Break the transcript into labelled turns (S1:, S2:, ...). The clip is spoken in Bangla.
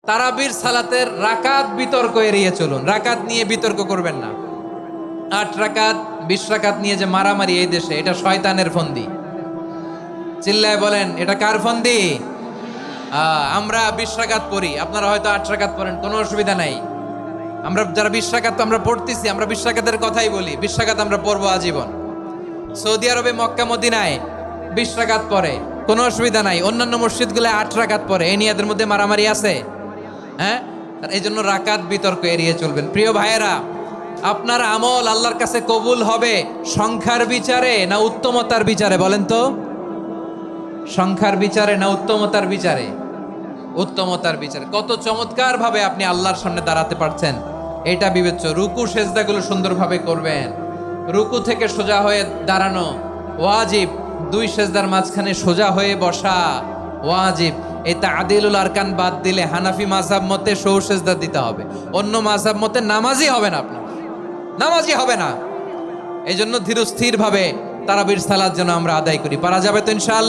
S1: তারাবির সালাতের রাকাত বিতর্ক এড়িয়ে চলুন। রাকাত নিয়ে বিতর্ক করবেন না। 8 রাকাত 20 রাকাত নিয়ে যে মারামারি এই দেশে, এটা শয়তানের ফন্দি। চিল্লায় বলেন, এটা কার ফন্দি? আমরা 20 রাকাত পড়ি, আপনারা হয়তো 8 রাকাত পড়েন, কোনো অসুবিধা নাই। আমরা যারা 20 রাকাত আমরা পড়তেছি, আমরা 20 রাকাতের কথাই বলি। 20 রাকাত আমরা পড়বো আজীবন। সৌদি আরবে মক্কা মদিনায় 20 রাকাত পড়ে, কোনো অসুবিধা নাই। অন্যান্য মসজিদগুলো 8 রাকাত পড়ে। এই নিয়ে এদের মধ্যে মারামারি আছে? হ্যাঁ, এই জন্য রাকাত বিতর্ক এড়িয়ে চলবেন। প্রিয় ভাইয়েরা, আপনার আমল আল্লাহর কাছে কবুল হবে সংখ্যার বিচারে না উত্তমতার বিচারে? বলেন তো, সংখ্যার বিচারে না উত্তমতার বিচারে? উত্তমতার বিচারে। কত চমৎকার ভাবে আপনি আল্লাহর সামনে দাঁড়াতে পারছেন, এটা বিবেচ্য। রুকু সেজদাগুলো সুন্দরভাবে করবেন। রুকু থেকে সোজা হয়ে দাঁড়ানো ওয়াজিব। 2 সেজদার মাঝখানে সোজা হয়ে বসা ওয়াজিব। এই তা'দীলুল আরকান বাদ দিলে হানাফি মাযহাব মতে সৌ সেজদা দিতে হবে। অন্য মাযহাব মতে নামাজই হবে না, আপনার নামাজই হবে না। এই জন্য ধীরস্থির ভাবে তারাবির সালাত যেন আমরা আদায় করি। পারা যাবে তো ইনশাআল্লাহ?